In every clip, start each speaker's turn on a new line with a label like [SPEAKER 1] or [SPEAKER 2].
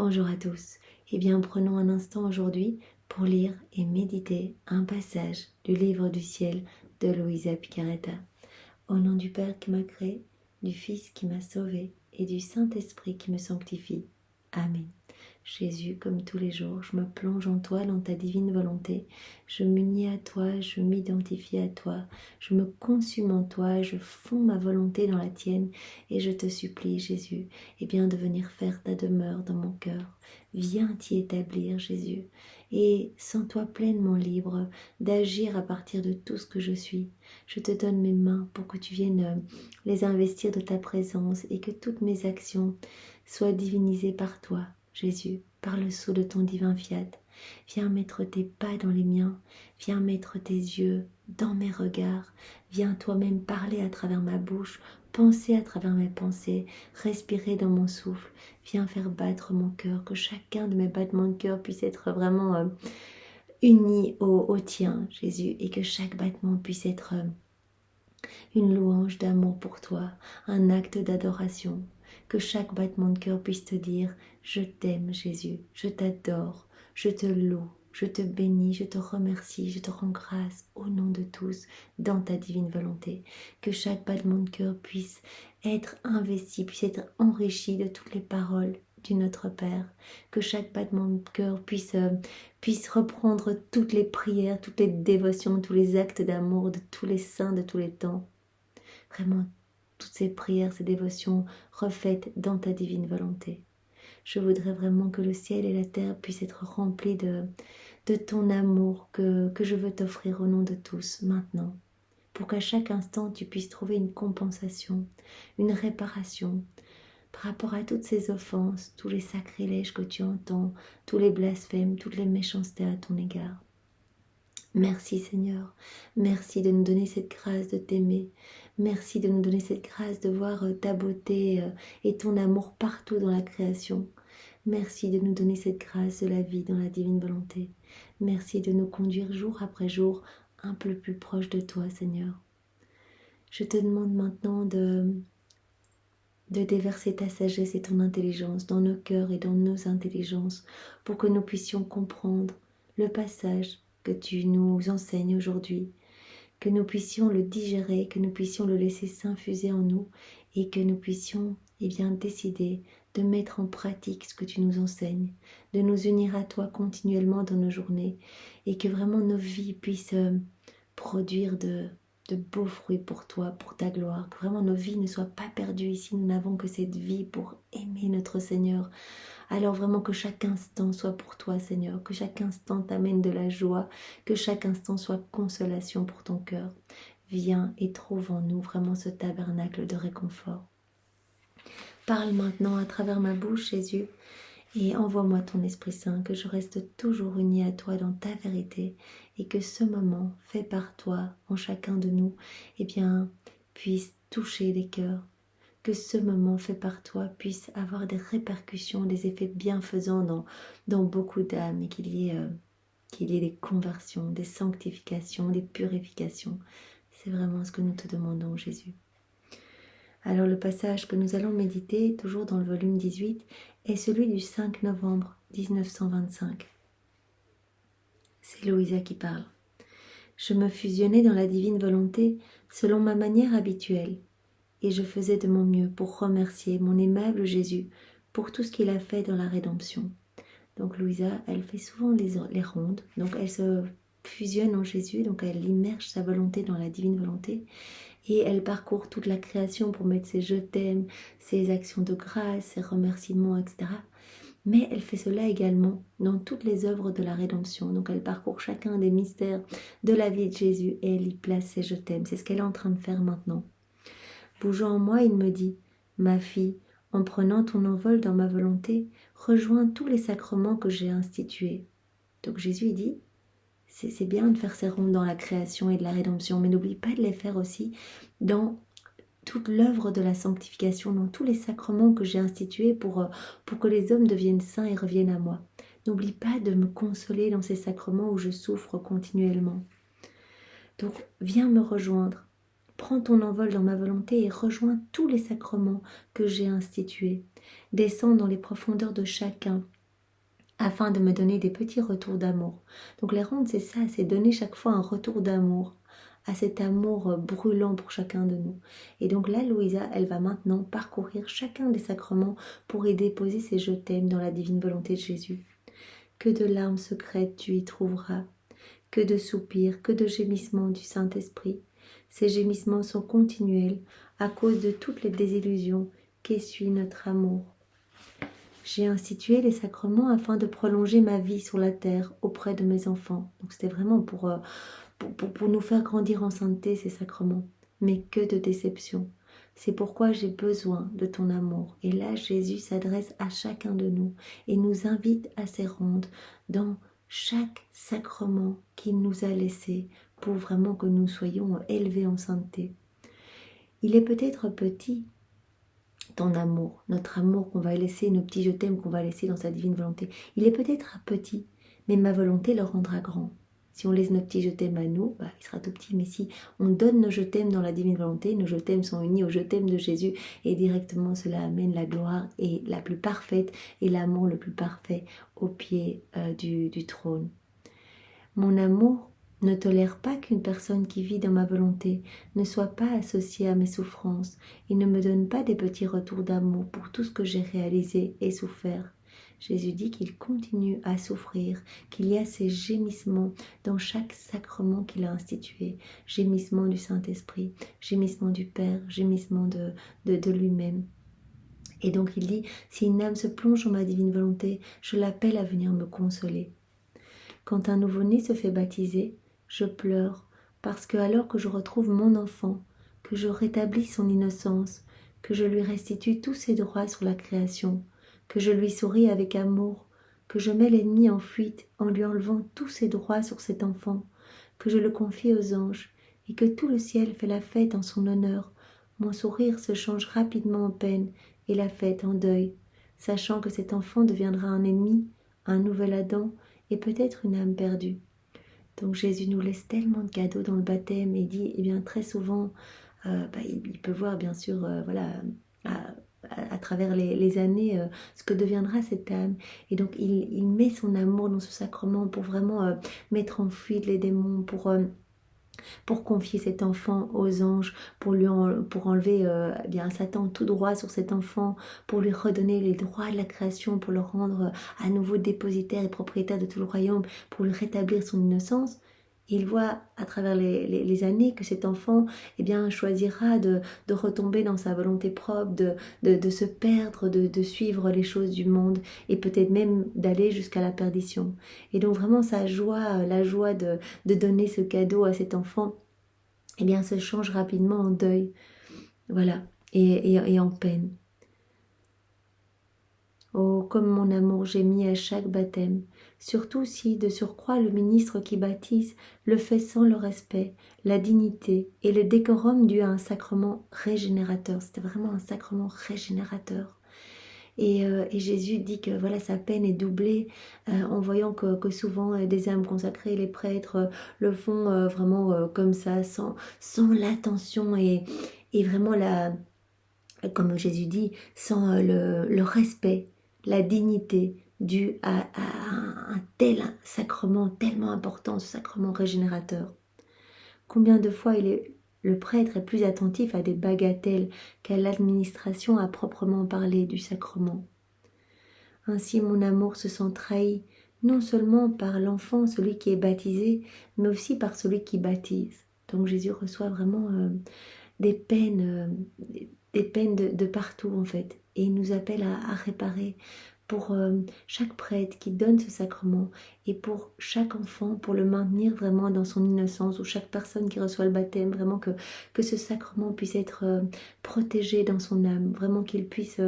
[SPEAKER 1] Bonjour à tous. Eh bien, prenons un instant aujourd'hui pour lire et méditer un passage du livre du ciel de Luisa Picaretta. Au nom du Père qui m'a créé, du Fils qui m'a sauvé et du Saint-Esprit qui me sanctifie. Amen. Jésus, comme tous les jours, je me plonge en toi, dans ta divine volonté. Je m'unis à toi, je m'identifie à toi, je me consume en toi, je fonds ma volonté dans la tienne et je te supplie, Jésus, de venir faire ta demeure dans mon cœur. Viens t'y établir, Jésus, et sens-toi pleinement libre d'agir à partir de tout ce que je suis. Je te donne mes mains pour que tu viennes les investir de ta présence et que toutes mes actions soient divinisées par toi. Jésus, par le sceau de ton divin fiat, viens mettre tes pas dans les miens, viens mettre tes yeux dans mes regards, viens toi-même parler à travers ma bouche, penser à travers mes pensées, respirer dans mon souffle, viens faire battre mon cœur, que chacun de mes battements de cœur puisse être vraiment uni au tien, Jésus, et que chaque battement puisse être une louange d'amour pour toi, un acte d'adoration. Que chaque battement de cœur puisse te dire « Je t'aime Jésus, je t'adore, je te loue, je te bénis, je te remercie, je te rends grâce au nom de tous dans ta divine volonté. » Que chaque battement de cœur puisse être investi, puisse être enrichi de toutes les paroles du Notre Père. Que chaque battement de cœur puisse reprendre toutes les prières, toutes les dévotions, tous les actes d'amour de tous les saints de tous les temps. Vraiment, toutes ces prières, ces dévotions refaites dans ta divine volonté. Je voudrais vraiment que le ciel et la terre puissent être remplis de ton amour que je veux t'offrir au nom de tous maintenant. Pour qu'à chaque instant, tu puisses trouver une compensation, une réparation par rapport à toutes ces offenses, tous les sacrilèges que tu entends, tous les blasphèmes, toutes les méchancetés à ton égard. Merci Seigneur, merci de nous donner cette grâce de t'aimer, merci de nous donner cette grâce de voir ta beauté et ton amour partout dans la création. Merci de nous donner cette grâce de la vie dans la divine volonté. Merci de nous conduire jour après jour un peu plus proche de toi Seigneur. Je te demande maintenant de déverser ta sagesse et ton intelligence dans nos cœurs et dans nos intelligences pour que nous puissions comprendre le passage que tu nous enseignes aujourd'hui, que nous puissions le digérer, que nous puissions le laisser s'infuser en nous et que nous puissions décider de mettre en pratique ce que tu nous enseignes, de nous unir à toi continuellement dans nos journées et que vraiment nos vies puissent produire de beaux fruits pour toi, pour ta gloire, que vraiment nos vies ne soient pas perdues ici, nous n'avons que cette vie pour aimer notre Seigneur. Alors vraiment que chaque instant soit pour toi Seigneur, que chaque instant t'amène de la joie, que chaque instant soit consolation pour ton cœur. Viens et trouve en nous vraiment ce tabernacle de réconfort. Parle maintenant à travers ma bouche Jésus et envoie-moi ton Esprit Saint, que je reste toujours unie à toi dans ta vérité et que ce moment fait par toi en chacun de nous puisse toucher les cœurs. Que ce moment fait par toi puisse avoir des répercussions, des effets bienfaisants dans beaucoup d'âmes et qu'il y ait des conversions, des sanctifications, des purifications. C'est vraiment ce que nous te demandons, Jésus. Alors le passage que nous allons méditer, toujours dans le volume 18, est celui du 5 novembre 1925. C'est Luisa qui parle. Je me fusionnais dans la divine volonté selon ma manière habituelle. Et je faisais de mon mieux pour remercier mon aimable Jésus pour tout ce qu'il a fait dans la rédemption. Donc Luisa, elle fait souvent les rondes, donc elle se fusionne en Jésus, donc elle immerge sa volonté dans la divine volonté, et elle parcourt toute la création pour mettre ses je t'aime, ses actions de grâce, ses remerciements, etc. Mais elle fait cela également dans toutes les œuvres de la rédemption, donc elle parcourt chacun des mystères de la vie de Jésus et elle y place ses je t'aime. C'est ce qu'elle est en train de faire maintenant. Bougeant en moi, il me dit « Ma fille, en prenant ton envol dans ma volonté, rejoins tous les sacrements que j'ai institués. » Donc Jésus il dit « C'est bien de faire ces rondes dans la création et de la rédemption, mais n'oublie pas de les faire aussi dans toute l'œuvre de la sanctification, dans tous les sacrements que j'ai institués pour que les hommes deviennent saints et reviennent à moi. N'oublie pas de me consoler dans ces sacrements où je souffre continuellement. Donc viens me rejoindre. prends ton envol dans ma volonté et rejoins tous les sacrements que j'ai institués. Descends dans les profondeurs de chacun, afin de me donner des petits retours d'amour. Donc les rondes, c'est ça, c'est donner chaque fois un retour d'amour, à cet amour brûlant pour chacun de nous. Et donc là, Louisa, elle va maintenant parcourir chacun des sacrements pour y déposer ses je t'aime dans la divine volonté de Jésus. Que de larmes secrètes tu y trouveras, que de soupirs, que de gémissements du Saint-Esprit. Ces gémissements sont continuels à cause de toutes les désillusions qu'essuie notre amour. J'ai institué les sacrements afin de prolonger ma vie sur la terre auprès de mes enfants. Donc c'était vraiment pour nous faire grandir en sainteté, ces sacrements. Mais que de déception. C'est pourquoi j'ai besoin de ton amour. Et là, Jésus s'adresse à chacun de nous et nous invite à ses rondes dans chaque sacrement qu'il nous a laissé pour vraiment que nous soyons élevés en sainteté. Il est peut-être petit, ton amour, notre amour qu'on va laisser, nos petits je t'aime qu'on va laisser dans sa divine volonté. Il est peut-être petit, mais ma volonté le rendra grand. Si on laisse nos petits je t'aime à nous, il sera tout petit. Mais si on donne nos je t'aime dans la divine volonté, nos je t'aime sont unis au je t'aime de Jésus et directement cela amène la gloire et la plus parfaite et l'amour le plus parfait au pied du trône. Mon amour ne tolère pas qu'une personne qui vit dans ma volonté ne soit pas associée à mes souffrances et ne me donne pas des petits retours d'amour pour tout ce que j'ai réalisé et souffert. Jésus dit qu'il continue à souffrir, qu'il y a ces gémissements dans chaque sacrement qu'il a institué, gémissements du Saint-Esprit, gémissements du Père, gémissements de lui-même. Et donc il dit, si une âme se plonge dans ma divine volonté, je l'appelle à venir me consoler. Quand un nouveau-né se fait baptiser, je pleure, parce que alors que je retrouve mon enfant, que je rétablis son innocence, que je lui restitue tous ses droits sur la création, que je lui souris avec amour, que je mets l'ennemi en fuite en lui enlevant tous ses droits sur cet enfant, que je le confie aux anges, et que tout le ciel fait la fête en son honneur, mon sourire se change rapidement en peine et la fête en deuil, sachant que cet enfant deviendra un ennemi, un nouvel Adam, et peut-être une âme perdue. Donc Jésus nous laisse tellement de cadeaux dans le baptême et dit, eh bien très souvent, il peut voir bien sûr, à travers les années, ce que deviendra cette âme. Et donc il met son amour dans ce sacrement pour vraiment mettre en fuite les démons, pour confier cet enfant aux anges, pour enlever bien Satan tout droit sur cet enfant, pour lui redonner les droits de la création, pour le rendre à nouveau dépositaire et propriétaire de tout le royaume, pour lui rétablir son innocence. Et il voit à travers les années que cet enfant choisira de retomber dans sa volonté propre, de se perdre, de suivre les choses du monde et peut-être même d'aller jusqu'à la perdition. Et donc vraiment sa joie, la joie de donner ce cadeau à cet enfant, se change rapidement en deuil, voilà, et en peine. Oh, comme mon amour gémit à chaque baptême, surtout si, de surcroît, le ministre qui baptise le fait sans le respect, la dignité et le décorum dû à un sacrement régénérateur. C'était vraiment un sacrement régénérateur. Et Jésus dit que voilà, sa peine est doublée en voyant que souvent des âmes consacrées, les prêtres, le font vraiment comme ça, sans l'attention et vraiment comme Jésus dit, sans le respect, la dignité due à un tel sacrement tellement important, ce sacrement régénérateur. Combien de fois le prêtre est plus attentif à des bagatelles qu'à l'administration à proprement parler du sacrement. Ainsi mon amour se sent trahi, non seulement par l'enfant, celui qui est baptisé, mais aussi par celui qui baptise. Donc Jésus reçoit vraiment des peines de partout en fait. Et il nous appelle à réparer pour chaque prêtre qui donne ce sacrement et pour chaque enfant, pour le maintenir vraiment dans son innocence, ou chaque personne qui reçoit le baptême, vraiment que ce sacrement puisse être protégé dans son âme, vraiment qu'il puisse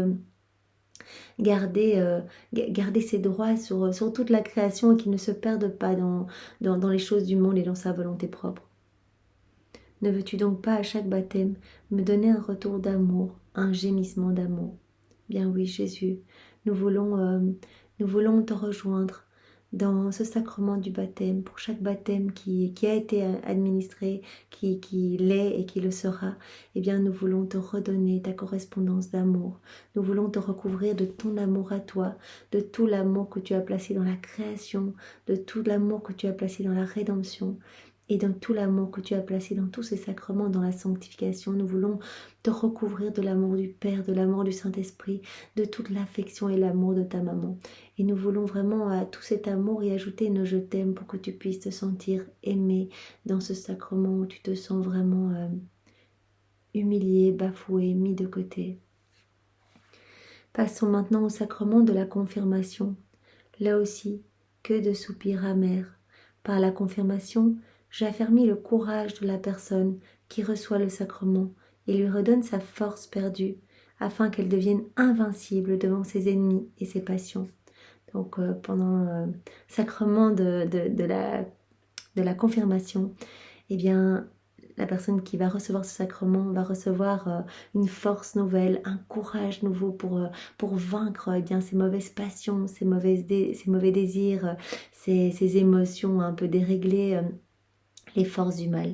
[SPEAKER 1] garder ses droits sur toute la création et qu'il ne se perde pas dans les choses du monde et dans sa volonté propre. Ne veux-tu donc pas à chaque baptême me donner un retour d'amour, un gémissement d'amour? Bien oui, Jésus, nous voulons te rejoindre dans ce sacrement du baptême, pour chaque baptême qui a été administré, qui l'est et qui le sera, eh bien nous voulons te redonner ta correspondance d'amour. Nous voulons te recouvrir de ton amour à toi, de tout l'amour que tu as placé dans la création, de tout l'amour que tu as placé dans la rédemption, et dans tout l'amour que tu as placé dans tous ces sacrements, dans la sanctification. Nous voulons te recouvrir de l'amour du Père, de l'amour du Saint-Esprit, de toute l'affection et l'amour de ta maman. Et nous voulons vraiment à tout cet amour y ajouter nos je t'aime pour que tu puisses te sentir aimé dans ce sacrement où tu te sens vraiment humilié, bafoué, mis de côté. Passons maintenant au sacrement de la confirmation. Là aussi, que de soupirs amers. Par la confirmation, j'affermis le courage de la personne qui reçoit le sacrement et lui redonne sa force perdue, afin qu'elle devienne invincible devant ses ennemis et ses passions. Donc pendant le sacrement de la confirmation, eh bien, la personne qui va recevoir ce sacrement va recevoir une force nouvelle, un courage nouveau pour vaincre eh bien, ses mauvaises passions, ses mauvais désirs, ses émotions un peu déréglées, les forces du mal.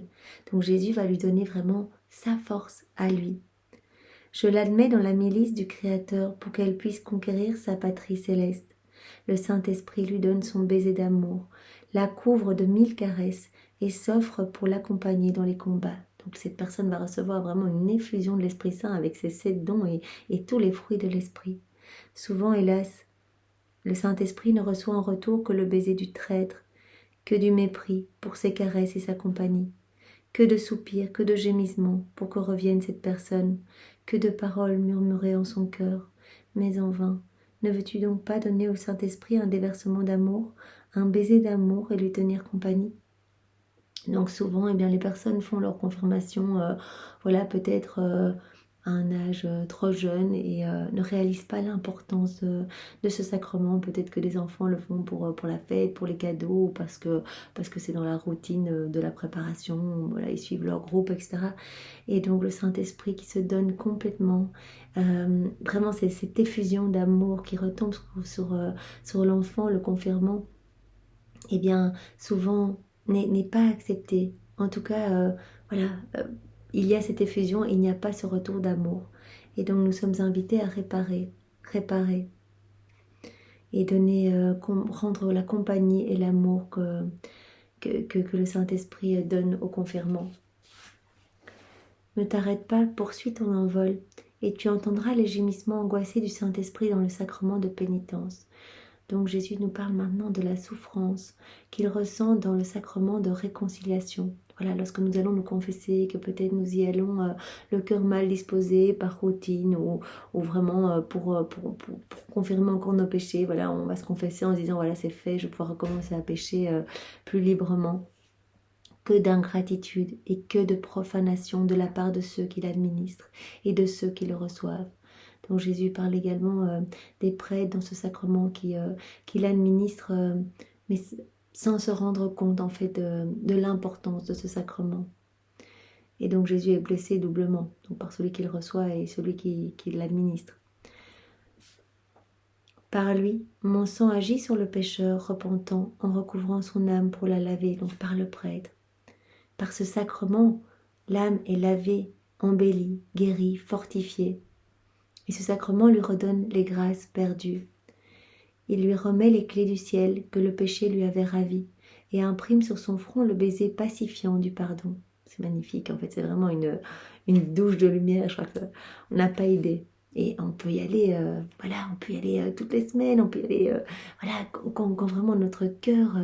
[SPEAKER 1] Donc Jésus va lui donner vraiment sa force à lui. Je l'admets dans la milice du Créateur pour qu'elle puisse conquérir sa patrie céleste. Le Saint-Esprit lui donne son baiser d'amour, la couvre de 1000 caresses et s'offre pour l'accompagner dans les combats. Donc cette personne va recevoir vraiment une effusion de l'Esprit Saint avec ses 7 dons et tous les fruits de l'Esprit. Souvent, hélas, le Saint-Esprit ne reçoit en retour que le baiser du traître, que du mépris pour ses caresses et sa compagnie. Que de soupirs, que de gémissements pour que revienne cette personne, que de paroles murmurées en son cœur, mais en vain. Ne veux-tu donc pas donner au Saint-Esprit un déversement d'amour, un baiser d'amour et lui tenir compagnie? Donc souvent, eh bien, les personnes font leur confirmation, voilà, peut-être à un âge trop jeune et ne réalisent pas l'importance de ce sacrement. Peut-être que les enfants le font pour la fête, pour les cadeaux, ou parce que c'est dans la routine de la préparation, voilà, ils suivent leur groupe, etc. Et donc le Saint-Esprit qui se donne complètement, vraiment c'est cette effusion d'amour qui retombe sur l'enfant, le confirmant, eh bien souvent n'est pas accepté. En tout cas, voilà, il y a cette effusion, il n'y a pas ce retour d'amour. Et donc nous sommes invités à réparer et donner, rendre la compagnie et l'amour que le Saint-Esprit donne au confirmant. Ne t'arrête pas, poursuis ton envol, et tu entendras les gémissements angoissés du Saint-Esprit dans le sacrement de pénitence. Donc Jésus nous parle maintenant de la souffrance qu'il ressent dans le sacrement de réconciliation. Voilà, lorsque nous allons nous confesser, que peut-être nous y allons le cœur mal disposé par routine ou vraiment pour confirmer encore nos péchés. Voilà, on va se confesser en se disant voilà c'est fait, je vais pouvoir recommencer à pécher plus librement. Que d'ingratitude et que de profanation de la part de ceux qui l'administrent et de ceux qui le reçoivent. Donc Jésus parle également des prêtres dans ce sacrement qui l'administrent, mais sans se rendre compte en fait de l'importance de ce sacrement. Et donc Jésus est blessé doublement, donc par celui qui le reçoit et celui qui l'administre. Par lui, mon sang agit sur le pécheur repentant en recouvrant son âme pour la laver, donc par le prêtre. Par ce sacrement, l'âme est lavée, embellie, guérie, fortifiée. Et ce sacrement lui redonne les grâces perdues. Il lui remet les clés du ciel que le péché lui avait ravies et imprime sur son front le baiser pacifiant du pardon. C'est magnifique, en fait, c'est vraiment une douche de lumière, je crois qu'on n'a pas idée. Et on peut y aller, voilà, on peut y aller toutes les semaines, on peut y aller, voilà, quand vraiment notre cœur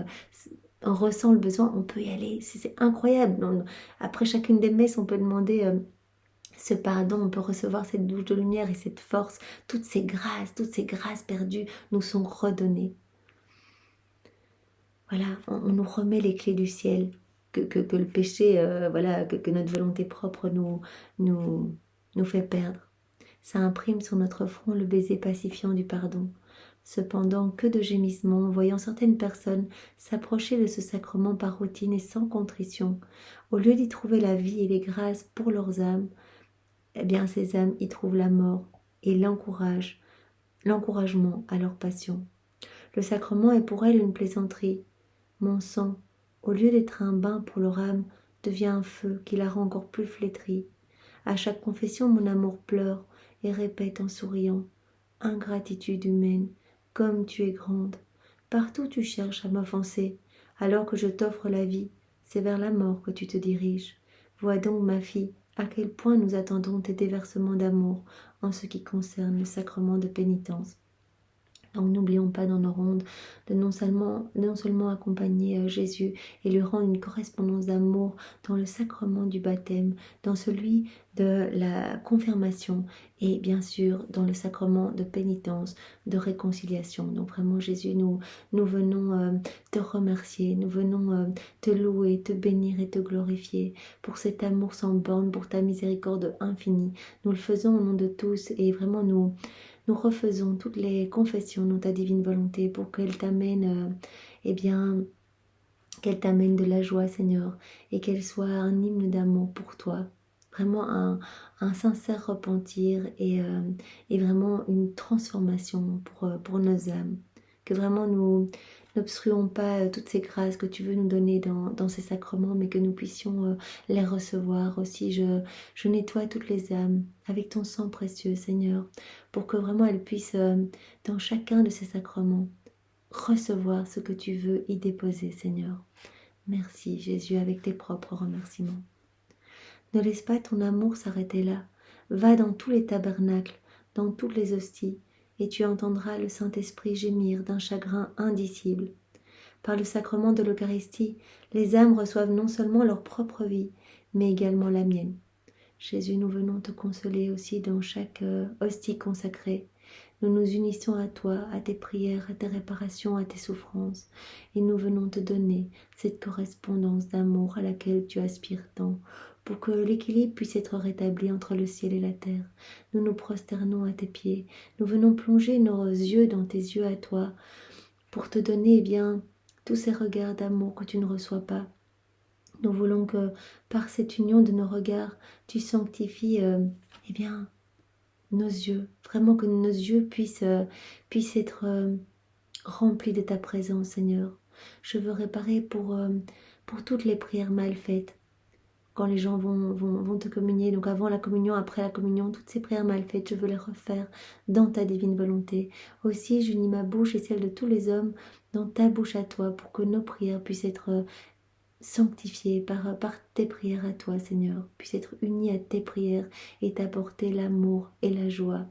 [SPEAKER 1] on ressent le besoin, on peut y aller. C'est incroyable. Après chacune des messes, on peut demander ce pardon, on peut recevoir cette douche de lumière et cette force. Toutes ces grâces perdues nous sont redonnées. Voilà, on nous remet les clés du ciel, que le péché, voilà, que notre volonté propre nous fait perdre. Ça imprime sur notre front le baiser pacifiant du pardon. Cependant, que de gémissements, voyant certaines personnes s'approcher de ce sacrement par routine et sans contrition. Au lieu d'y trouver la vie et les grâces pour leurs âmes, eh bien ces âmes y trouvent la mort et l'encouragement à leur passion. Le sacrement est pour elle une plaisanterie. Mon sang, au lieu d'être un bain pour leur âme, devient un feu qui la rend encore plus flétrie. À chaque confession, mon amour pleure et répète en souriant: ingratitude humaine, comme tu es grande. Partout tu cherches à m'offenser, alors que je t'offre la vie, c'est vers la mort que tu te diriges. Vois donc, ma fille, à quel point nous attendons tes déversements d'amour en ce qui concerne le sacrement de pénitence. Donc n'oublions pas dans nos rondes de non seulement accompagner Jésus et lui rendre une correspondance d'amour dans le sacrement du baptême, dans celui de la confirmation et bien sûr dans le sacrement de pénitence, de réconciliation. Donc vraiment Jésus, nous venons te remercier, nous venons te louer, te bénir et te glorifier pour cet amour sans borne, pour ta miséricorde infinie. Nous le faisons au nom de tous et vraiment nous refaisons toutes les confessions dans ta divine volonté pour qu'elle t'amène, qu'elle t'amène de la joie, Seigneur, et qu'elle soit un hymne d'amour pour toi. Vraiment un sincère repentir et vraiment une transformation pour nos âmes. Que vraiment nous n'obstruons pas toutes ces grâces que tu veux nous donner dans ces sacrements, mais que nous puissions les recevoir aussi. Je nettoie toutes les âmes avec ton sang précieux, Seigneur, pour que vraiment elles puissent, dans chacun de ces sacrements, recevoir ce que tu veux y déposer, Seigneur. Merci, Jésus, avec tes propres remerciements. Ne laisse pas ton amour s'arrêter là. Va dans tous les tabernacles, dans toutes les hosties, et tu entendras le Saint-Esprit gémir d'un chagrin indicible. Par le sacrement de l'Eucharistie, les âmes reçoivent non seulement leur propre vie, mais également la mienne. Jésus, nous venons te consoler aussi dans chaque hostie consacrée. Nous nous unissons à toi, à tes prières, à tes réparations, à tes souffrances, et nous venons te donner cette correspondance d'amour à laquelle tu aspires tant, pour que l'équilibre puisse être rétabli entre le ciel et la terre. Nous nous prosternons à tes pieds, nous venons plonger nos yeux dans tes yeux à toi, pour te donner tous ces regards d'amour que tu ne reçois pas. Nous voulons que par cette union de nos regards, tu sanctifies nos yeux, vraiment que nos yeux puissent être remplis de ta présence, Seigneur. Je veux réparer pour toutes les prières mal faites. Quand les gens vont te communier, donc avant la communion, après la communion, toutes ces prières mal faites, je veux les refaire dans ta divine volonté. Aussi, j'unis ma bouche et celle de tous les hommes dans ta bouche à toi, pour que nos prières puissent être sanctifiées par tes prières à toi, Seigneur, puissent être unies à tes prières et t'apporter l'amour et la joie.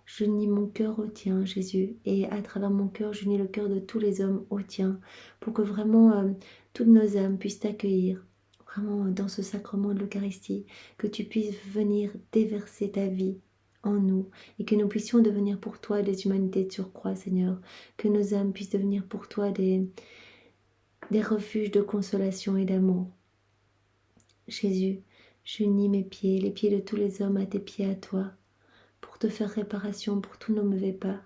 [SPEAKER 1] J'unis mon cœur au tien, Jésus, et à travers mon cœur, j'unis le cœur de tous les hommes au tien, pour que vraiment toutes nos âmes puissent t'accueillir, vraiment dans ce sacrement de l'Eucharistie, que tu puisses venir déverser ta vie en nous, et que nous puissions devenir pour toi des humanités de surcroît, Seigneur, que nos âmes puissent devenir pour toi des refuges de consolation et d'amour. Jésus, j'unis mes pieds, les pieds de tous les hommes à tes pieds à toi, pour te faire réparation pour tous nos mauvais pas,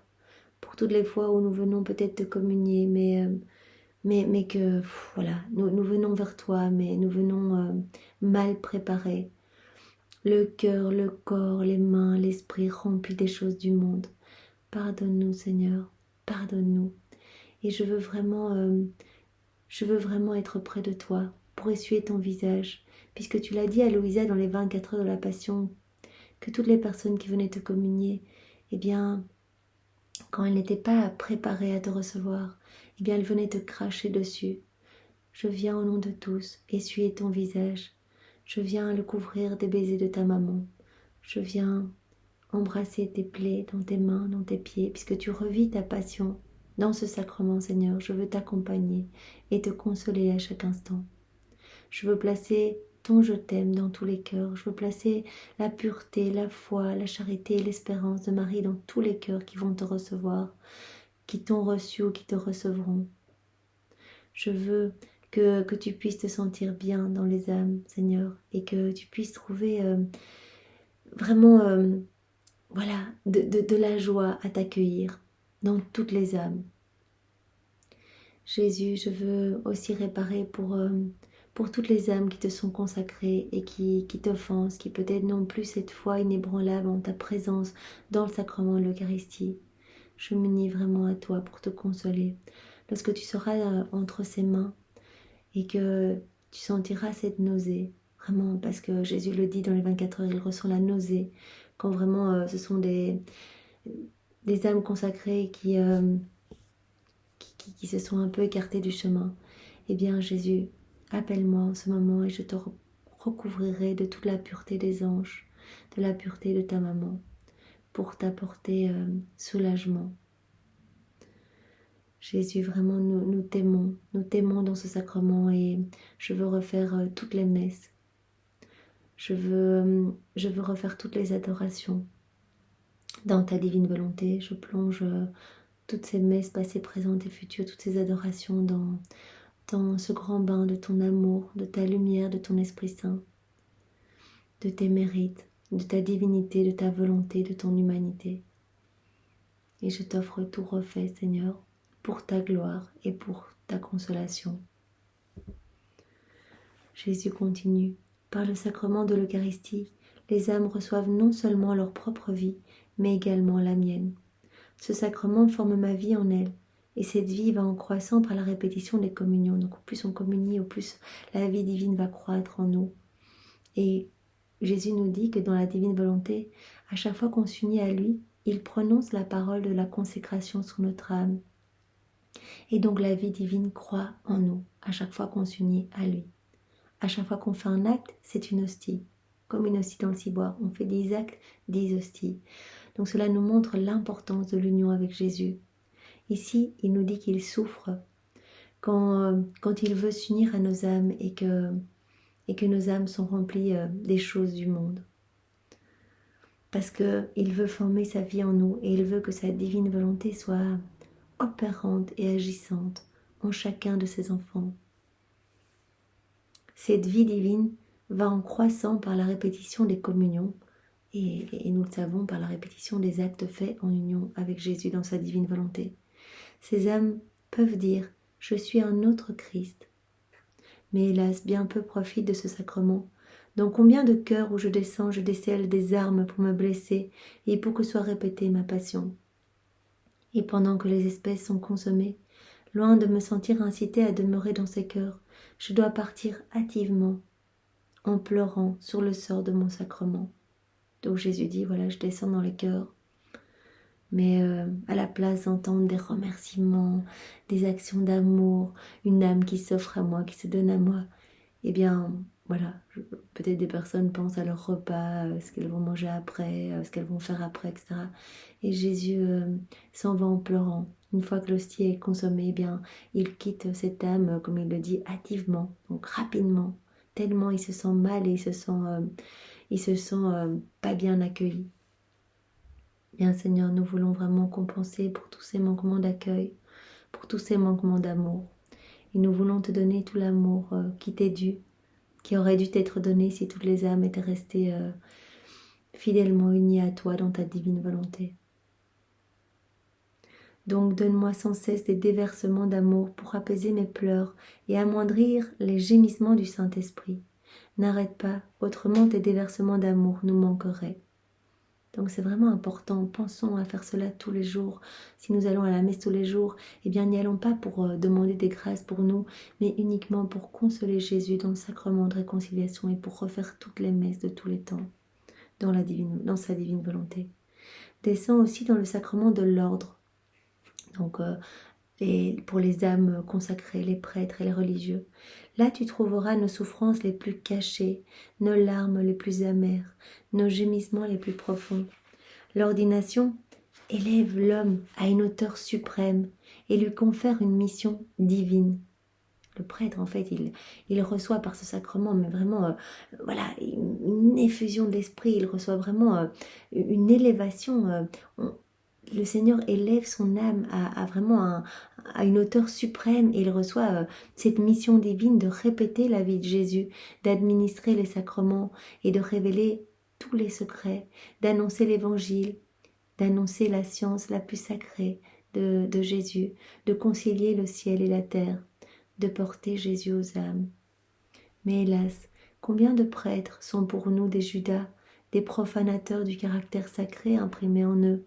[SPEAKER 1] pour toutes les fois où nous venons peut-être te communier, mais que voilà, nous venons vers toi, mais nous venons mal préparés. Le cœur, le corps, les mains, l'esprit remplis des choses du monde. Pardonne-nous, Seigneur, pardonne-nous. Et je veux vraiment être près de toi pour essuyer ton visage, puisque tu l'as dit à Louisa dans les 24 heures de la Passion, que toutes les personnes qui venaient te communier, quand elles n'étaient pas préparées à te recevoir, elles venaient te cracher dessus. Je viens au nom de tous essuyer ton visage. Je viens le couvrir des baisers de ta maman. Je viens embrasser tes plaies dans tes mains, dans tes pieds, puisque tu revis ta passion dans ce sacrement, Seigneur. Je veux t'accompagner et te consoler à chaque instant. Je veux placer ton je t'aime dans tous les cœurs. Je veux placer la pureté, la foi, la charité et l'espérance de Marie dans tous les cœurs qui vont te recevoir, qui t'ont reçu ou qui te recevront. Je veux que tu puisses te sentir bien dans les âmes, Seigneur, et que tu puisses trouver de la joie à t'accueillir dans toutes les âmes. Jésus, je veux aussi réparer pour toutes les âmes qui te sont consacrées et qui t'offensent, qui peut-être n'ont plus cette foi inébranlable en ta présence dans le sacrement de l'Eucharistie. je m'unis vraiment à toi pour te consoler. Lorsque tu seras entre ses mains et que tu sentiras cette nausée, vraiment, parce que Jésus le dit dans les 24 heures, il ressent la nausée, quand vraiment ce sont des âmes consacrées qui se sont un peu écartées du chemin. Eh bien Jésus, appelle-moi en ce moment et je te recouvrirai de toute la pureté des anges, de la pureté de ta maman, pour t'apporter soulagement. Jésus, vraiment, nous t'aimons dans ce sacrement et je veux refaire toutes les messes. Je veux refaire toutes les adorations dans ta divine volonté. Je plonge toutes ces messes passées, présentes et futures, toutes ces adorations dans ce grand bain de ton amour, de ta lumière, de ton Esprit Saint, de tes mérites, de ta divinité, de ta volonté, de ton humanité. Et je t'offre tout refait, Seigneur, pour ta gloire et pour ta consolation. Jésus continue. Par le sacrement de l'Eucharistie, les âmes reçoivent non seulement leur propre vie, mais également la mienne. Ce sacrement forme ma vie en elle, et cette vie va en croissant par la répétition des communions. Donc au plus on communie, au plus la vie divine va croître en nous. Et Jésus nous dit que dans la divine volonté, à chaque fois qu'on s'unit à lui, il prononce la parole de la consécration sur notre âme. Et donc la vie divine croît en nous, à chaque fois qu'on s'unit à lui. À chaque fois qu'on fait un acte, c'est une hostie. Comme une hostie dans le ciboire, on fait 10 actes, 10 hosties. Donc cela nous montre l'importance de l'union avec Jésus. Ici, il nous dit qu'il souffre quand il veut s'unir à nos âmes et que nos âmes sont remplies des choses du monde. Parce qu'il veut former sa vie en nous et il veut que sa divine volonté soit opérante et agissante en chacun de ses enfants. Cette vie divine va en croissant par la répétition des communions et nous le savons par la répétition des actes faits en union avec Jésus dans sa divine volonté. Ces âmes peuvent dire « Je suis un autre Christ ». Mais hélas, bien peu profitent de ce sacrement. Dans combien de cœurs où je descends, je décèle des armes pour me blesser et pour que soit répétée ma passion. Et pendant que les espèces sont consommées, loin de me sentir incitée à demeurer dans ces cœurs, je dois partir hâtivement, en pleurant sur le sort de mon sacrement. Donc Jésus dit, voilà, je descends dans les cœurs, mais à la place d'entendre des remerciements, des actions d'amour, une âme qui s'offre à moi, qui se donne à moi, eh bien, voilà, peut-être des personnes pensent à leur repas, ce qu'elles vont manger après, ce qu'elles vont faire après, etc. Et Jésus s'en va en pleurant. Une fois que l'hostie est consommée, eh bien, il quitte cette âme, comme il le dit, hâtivement, donc rapidement, tellement il se sent mal et il se sent pas bien accueilli. Bien Seigneur, nous voulons vraiment compenser pour tous ces manquements d'accueil, pour tous ces manquements d'amour. Et nous voulons te donner tout l'amour qui t'est dû, qui aurait dû t'être donné si toutes les âmes étaient restées fidèlement unies à toi dans ta divine volonté. Donc donne-moi sans cesse des déversements d'amour pour apaiser mes pleurs et amoindrir les gémissements du Saint-Esprit. N'arrête pas, autrement tes déversements d'amour nous manqueraient. Donc c'est vraiment important, pensons à faire cela tous les jours. Si nous allons à la messe tous les jours, eh bien n'y allons pas pour demander des grâces pour nous, mais uniquement pour consoler Jésus dans le sacrement de réconciliation et pour refaire toutes les messes de tous les temps dans sa divine volonté. Descends aussi dans le sacrement de l'ordre, donc pour les âmes consacrées, les prêtres et les religieux. Là tu trouveras nos souffrances les plus cachées, nos larmes les plus amères, nos gémissements les plus profonds. L'ordination élève l'homme à une hauteur suprême et lui confère une mission divine. Le prêtre, en fait, il reçoit par ce sacrement, mais vraiment, voilà, une effusion de l'esprit, il reçoit vraiment une élévation. Le Seigneur élève son âme à vraiment à une hauteur suprême et il reçoit cette mission divine de répéter la vie de Jésus, d'administrer les sacrements et de révéler tous les secrets, d'annoncer l'évangile, d'annoncer la science la plus sacrée de Jésus, de concilier le ciel et la terre, de porter Jésus aux âmes. Mais hélas, combien de prêtres sont pour nous des Judas, des profanateurs du caractère sacré imprimé en eux?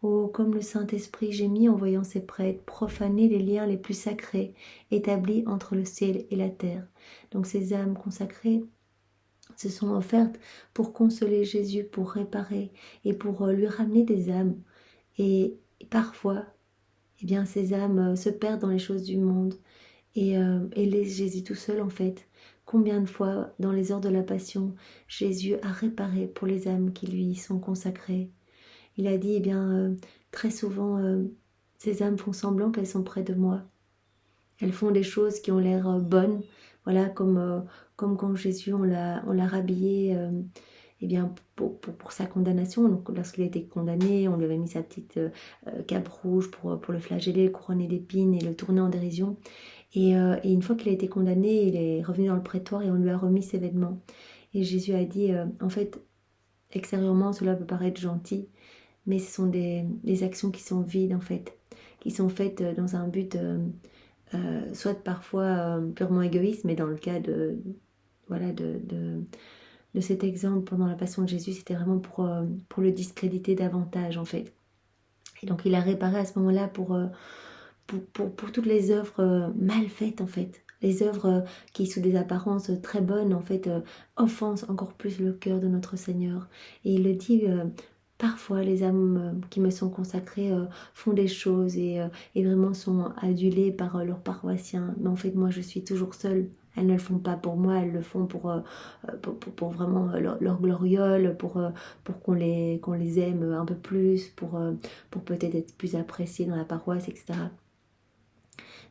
[SPEAKER 1] Oh, comme le Saint-Esprit gémit en voyant ces prêtres profaner les liens les plus sacrés établis entre le ciel et la terre. Donc ces âmes consacrées se sont offertes pour consoler Jésus, pour réparer et pour lui ramener des âmes. Et parfois, eh bien, ces âmes se perdent dans les choses du monde et laissent Jésus tout seul en fait. Combien de fois, dans les heures de la Passion, Jésus a réparé pour les âmes qui lui sont consacrées. Il a dit, eh bien, très souvent, ces âmes font semblant qu'elles sont près de moi. Elles font des choses qui ont l'air bonnes, voilà, comme quand Jésus, on l'a rhabillé eh bien, pour sa condamnation. Donc, lorsqu'il a été condamné, on lui avait mis sa petite cape rouge pour le flageller, le couronner d'épines et le tourner en dérision. Et une fois qu'il a été condamné, il est revenu dans le prétoire et on lui a remis ses vêtements. Et Jésus a dit, en fait, extérieurement, cela peut paraître gentil, mais ce sont des actions qui sont vides, en fait, qui sont faites dans un but, soit parfois purement égoïste, mais dans le cas voilà, de cet exemple pendant la Passion de Jésus, c'était vraiment pour le discréditer davantage, en fait. Et donc, il a réparé à ce moment-là pour toutes les œuvres mal faites, en fait. Les œuvres qui, sous des apparences très bonnes, en fait, offensent encore plus le cœur de notre Seigneur. Et il le dit, parfois, les âmes qui me sont consacrées font des choses et vraiment sont adulées par leurs paroissiens. Mais en fait, moi, je suis toujours seule. Elles ne le font pas pour moi, elles le font pour vraiment leur gloriole, pour qu'on les aime un peu plus, pour peut-être être plus appréciés dans la paroisse, etc.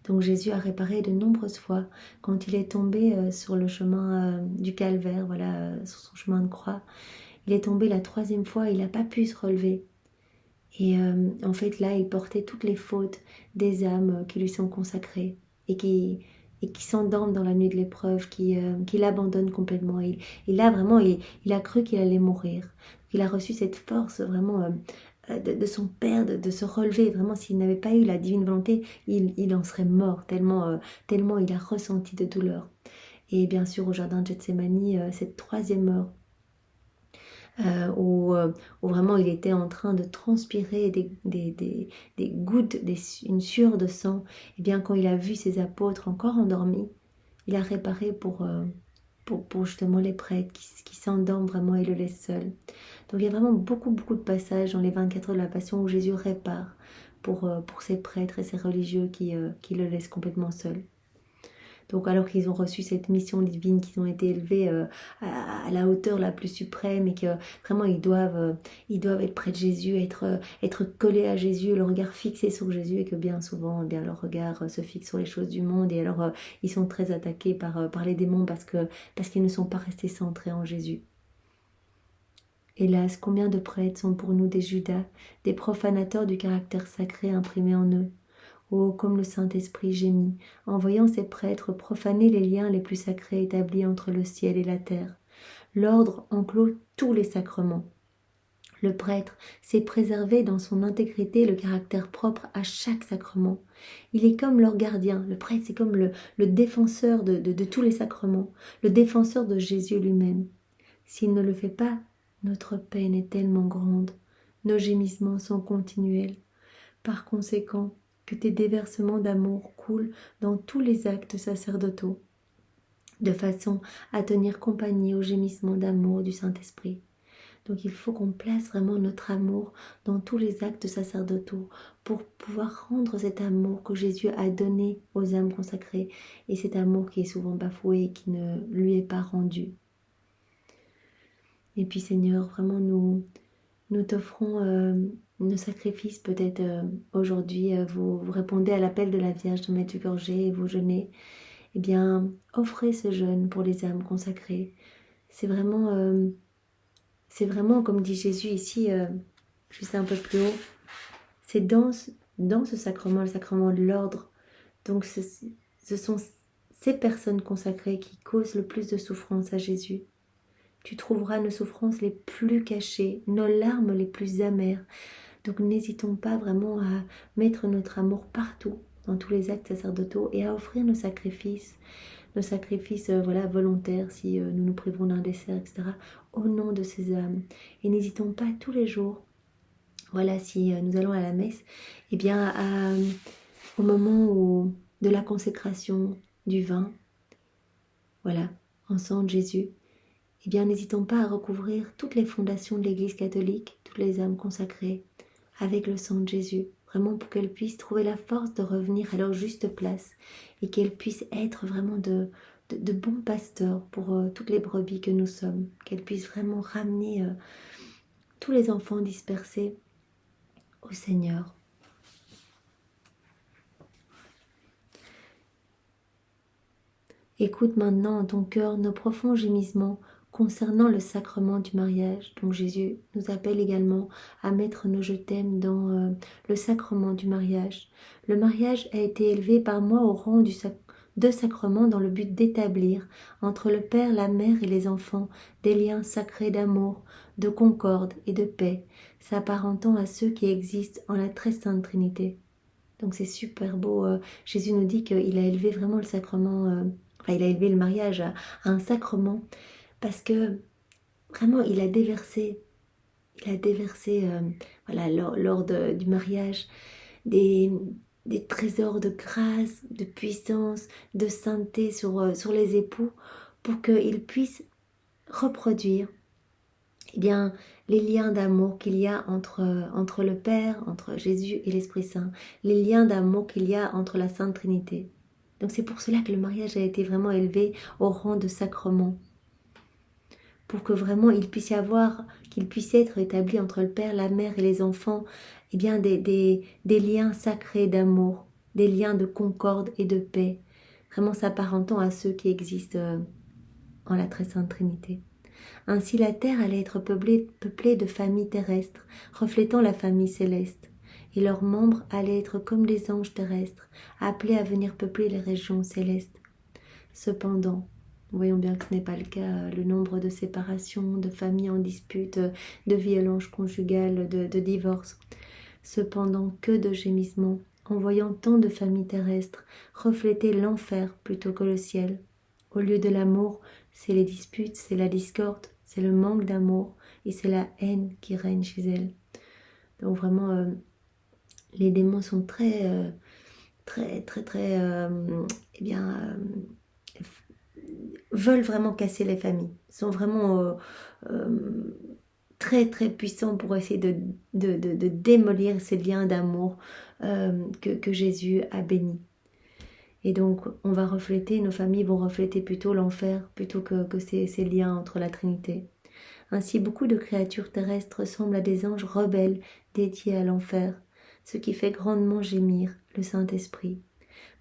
[SPEAKER 1] Donc Jésus a réparé de nombreuses fois quand il est tombé sur le chemin du calvaire, voilà, sur son chemin de croix. Il est tombé la 3e fois, il n'a pas pu se relever. Et en fait là, il portait toutes les fautes des âmes qui lui sont consacrées et qui s'endorment dans la nuit de l'épreuve, qui l'abandonnent complètement. Il a vraiment, il a cru qu'il allait mourir. Il a reçu cette force vraiment de son Père, de se relever. Vraiment, s'il n'avait pas eu la divine volonté, il en serait mort, tellement il a ressenti de douleur. Et bien sûr, au jardin de Gethsémani, cette 3e heure, où vraiment il était en train de transpirer des gouttes, une sueur de sang, et bien quand il a vu ses apôtres encore endormis, il a réparé pour justement les prêtres qui s'endorment vraiment et le laissent seul. Donc il y a vraiment beaucoup de passages dans les 24 heures de la Passion où Jésus répare pour ces prêtres et ces religieux qui le laissent complètement seul. Donc alors qu'ils ont reçu cette mission divine, qu'ils ont été élevés à la hauteur la plus suprême et que vraiment ils doivent être près de Jésus, être collés à Jésus, le regard fixé sur Jésus, et que bien souvent eh bien, leur regard se fixe sur les choses du monde, et alors ils sont très attaqués par les démons parce qu'ils ne sont pas restés centrés en Jésus. Hélas, combien de prêtres sont pour nous des Judas, des profanateurs du caractère sacré imprimé en eux. Oh, comme le Saint-Esprit gémit, en voyant ces prêtres profaner les liens les plus sacrés établis entre le ciel et la terre. L'ordre enclôt tous les sacrements. Le prêtre sait préserver dans son intégrité le caractère propre à chaque sacrement. Il est comme leur gardien. Le prêtre, c'est comme le défenseur de tous les sacrements, le défenseur de Jésus lui-même. S'il ne le fait pas, notre peine est tellement grande, nos gémissements sont continuels. Par conséquent, que tes déversements d'amour coulent dans tous les actes sacerdotaux, de façon à tenir compagnie au gémissement d'amour du Saint-Esprit. Donc il faut qu'on place vraiment notre amour dans tous les actes sacerdotaux pour pouvoir rendre cet amour que Jésus a donné aux âmes consacrées, et cet amour qui est souvent bafoué et qui ne lui est pas rendu. Et puis Seigneur, vraiment nous t'offrons nos sacrifices. Peut-être aujourd'hui vous répondez à l'appel de la Vierge de Medjugorje et vous jeûnez. Eh bien, offrez ce jeûne pour les âmes consacrées. C'est vraiment comme dit Jésus ici, juste un peu plus haut, c'est dans ce sacrement, le sacrement de l'ordre. Donc ce sont ces personnes consacrées qui causent le plus de souffrance à Jésus. Tu trouveras nos souffrances les plus cachées, nos larmes les plus amères. Donc n'hésitons pas vraiment à mettre notre amour partout, dans tous les actes sacerdotaux, et à offrir nos sacrifices voilà, volontaires, si nous nous privons d'un dessert, etc., au nom de ces âmes. Et n'hésitons pas tous les jours, Voilà, si nous allons à la messe, eh bien, au moment de la consécration du vin, voilà, en sang de Jésus, eh bien, n'hésitons pas à recouvrir toutes les fondations de l'Église catholique, toutes les âmes consacrées, avec le sang de Jésus, vraiment pour qu'elles puissent trouver la force de revenir à leur juste place et qu'elles puissent être vraiment de bons pasteurs pour toutes les brebis que nous sommes, qu'elles puissent vraiment ramener tous les enfants dispersés au Seigneur. Écoute maintenant en ton cœur nos profonds gémissements concernant le sacrement du mariage. Donc Jésus nous appelle également à mettre nos je t'aime dans le sacrement du mariage. Le mariage a été élevé par moi au rang de sacrement dans le but d'établir entre le Père, la Mère et les enfants des liens sacrés d'amour, de concorde et de paix, s'apparentant à ceux qui existent en la très sainte Trinité. Donc c'est super beau. Jésus nous dit qu'il a élevé vraiment le sacrement, il a élevé le mariage à un sacrement parce que vraiment il a déversé, voilà, lors du mariage des, des trésors de grâce, de puissance, de sainteté sur les époux pour qu'ils puissent reproduire eh bien, les liens d'amour qu'il y a entre le Père, entre Jésus et l'Esprit Saint, les liens d'amour qu'il y a entre la Sainte Trinité. Donc c'est pour cela que le mariage a été vraiment élevé au rang de sacrement, pour que vraiment qu'il puisse être établi entre le Père, la Mère et les enfants, eh bien des liens sacrés d'amour, des liens de concorde et de paix, vraiment s'apparentant à ceux qui existent en la très Sainte Trinité. Ainsi la terre allait être peuplée de familles terrestres, reflétant la famille céleste, et leurs membres allaient être comme des anges terrestres, appelés à venir peupler les régions célestes. Cependant, nous voyons bien que ce n'est pas le cas, le nombre de séparations, de familles en dispute, de violences conjugales, de divorces. Cependant, que de gémissements, en voyant tant de familles terrestres refléter l'enfer plutôt que le ciel. Au lieu de l'amour, c'est les disputes, c'est la discorde, c'est le manque d'amour et c'est la haine qui règne chez elles. Donc vraiment, les démons sont très, eh bien, veulent vraiment casser les familles. Ils sont vraiment très très puissants pour essayer de démolir ces liens d'amour que Jésus a bénis. Et donc, on va refléter, nos familles vont refléter plutôt l'enfer, plutôt que ces liens entre la Trinité. Ainsi, beaucoup de créatures terrestres ressemblent à des anges rebelles dédiés à l'enfer, ce qui fait grandement gémir le Saint-Esprit.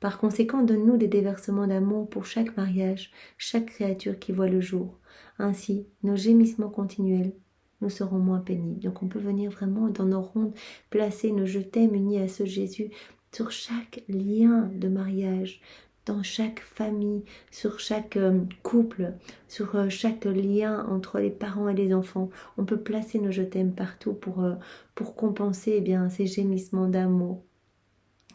[SPEAKER 1] Par conséquent, donne-nous des déversements d'amour pour chaque mariage, chaque créature qui voit le jour. Ainsi, nos gémissements continuels nous serons moins pénibles. Donc on peut venir vraiment dans nos rondes placer nos je t'aime unis à ce Jésus sur chaque lien de mariage, dans chaque famille, sur chaque couple, sur chaque lien entre les parents et les enfants. On peut placer nos je t'aime partout pour compenser ces gémissements d'amour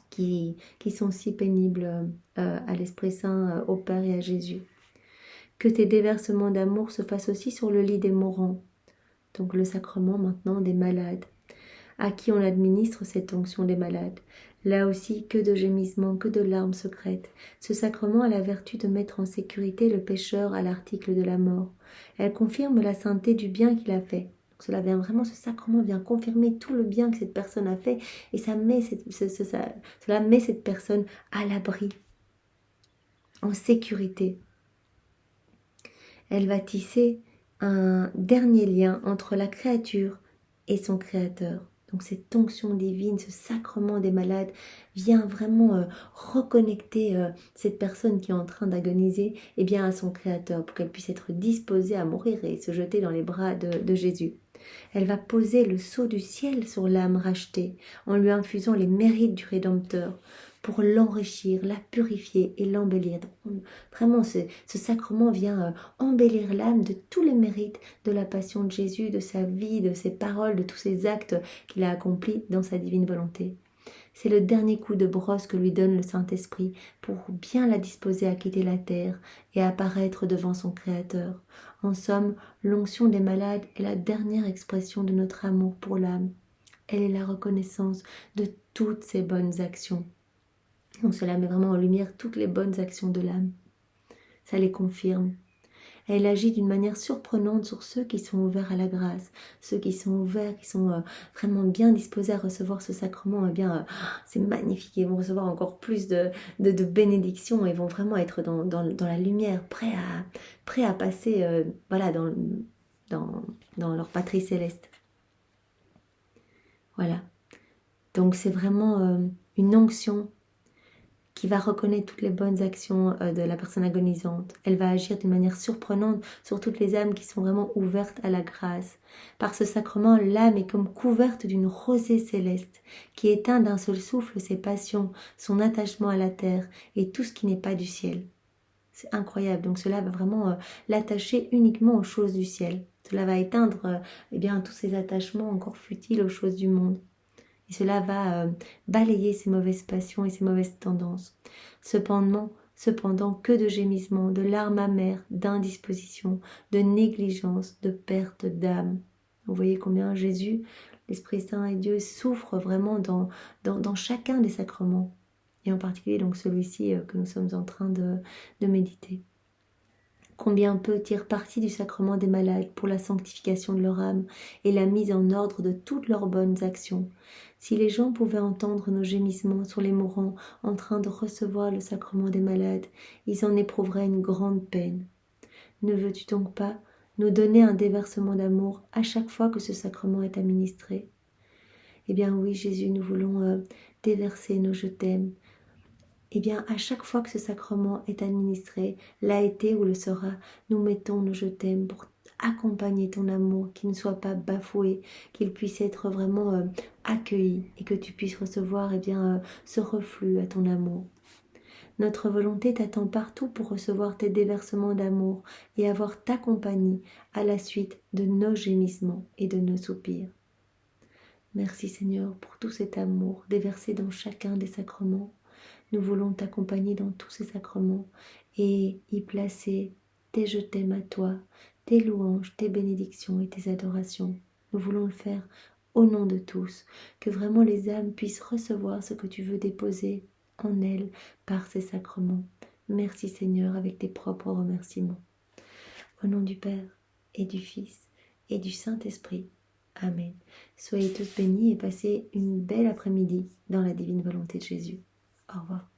[SPEAKER 1] qui sont si pénibles à l'Esprit Saint, au Père et à Jésus. Que tes déversements d'amour se fassent aussi sur le lit des mourants, donc le sacrement maintenant des malades, à qui on administre cette onction des malades. Là aussi, que de gémissements, que de larmes secrètes. Ce sacrement a la vertu de mettre en sécurité le pécheur à l'article de la mort. Elle confirme la sainteté du bien qu'il a fait. Ce sacrement vient confirmer tout le bien que cette personne a fait et cela met cette personne à l'abri, en sécurité. Elle va tisser un dernier lien entre la créature et son Créateur. Donc cette onction divine, ce sacrement des malades vient vraiment reconnecter cette personne qui est en train d'agoniser à son Créateur pour qu'elle puisse être disposée à mourir et se jeter dans les bras de Jésus. Elle va poser le sceau du ciel sur l'âme rachetée en lui infusant les mérites du Rédempteur pour l'enrichir, la purifier et l'embellir. Vraiment, ce sacrement vient embellir l'âme de tous les mérites de la passion de Jésus, de sa vie, de ses paroles, de tous ses actes qu'il a accomplis dans sa divine volonté. C'est le dernier coup de brosse que lui donne le Saint-Esprit pour bien la disposer à quitter la terre et à apparaître devant son Créateur. En somme, l'onction des malades est la dernière expression de notre amour pour l'âme. elle est la reconnaissance de toutes ses bonnes actions. Donc cela met vraiment en lumière toutes les bonnes actions de l'âme. Ça les confirme. Elle agit d'une manière surprenante sur ceux qui sont ouverts à la grâce, ceux qui sont ouverts, qui sont vraiment bien disposés à recevoir ce sacrement. Eh bien, c'est magnifique, ils vont recevoir encore plus de bénédictions et vont vraiment être dans la lumière, prêts à passer voilà, dans leur patrie céleste. Voilà. Donc c'est vraiment une onction qui va reconnaître toutes les bonnes actions de la personne agonisante. Elle va agir d'une manière surprenante sur toutes les âmes qui sont vraiment ouvertes à la grâce. Par ce sacrement, l'âme est comme couverte d'une rosée céleste qui éteint d'un seul souffle ses passions, son attachement à la terre et tout ce qui n'est pas du ciel. C'est incroyable. Donc cela va vraiment l'attacher uniquement aux choses du ciel. Cela va éteindre eh bien, tous ces attachements encore futiles aux choses du monde. Et cela va balayer ces mauvaises passions et ces mauvaises tendances. Cependant, que de gémissements, de larmes amères, d'indisposition, de négligence, de perte d'âme. Vous voyez combien Jésus, l'Esprit Saint et Dieu souffrent vraiment dans chacun des sacrements. Et en particulier donc celui-ci que nous sommes en train de méditer. Combien peu tirent parti du sacrement des malades pour la sanctification de leur âme et la mise en ordre de toutes leurs bonnes actions. Si les gens pouvaient entendre nos gémissements sur les mourants en train de recevoir le sacrement des malades, ils en éprouveraient une grande peine. Ne veux-tu donc pas nous donner un déversement d'amour à chaque fois que ce sacrement est administré? Eh bien oui, Jésus, nous voulons déverser nos je t'aime. Eh bien, à chaque fois que ce sacrement est administré, l'a été ou le sera, nous mettons nos je t'aime pour accompagner ton amour, qu'il ne soit pas bafoué, qu'il puisse être vraiment accueilli et que tu puisses recevoir eh bien, ce reflux à ton amour. Notre volonté t'attend partout pour recevoir tes déversements d'amour et avoir ta compagnie à la suite de nos gémissements et de nos soupirs. Merci Seigneur pour tout cet amour déversé dans chacun des sacrements. Nous voulons t'accompagner dans tous ces sacrements et y placer tes je t'aime à toi, tes louanges, tes bénédictions et tes adorations. Nous voulons le faire au nom de tous, que vraiment les âmes puissent recevoir ce que tu veux déposer en elles par ces sacrements. Merci Seigneur avec tes propres remerciements. Au nom du Père et du Fils et du Saint-Esprit. Amen. Soyez tous bénis et passez une belle après-midi dans la divine volonté de Jésus. Au revoir.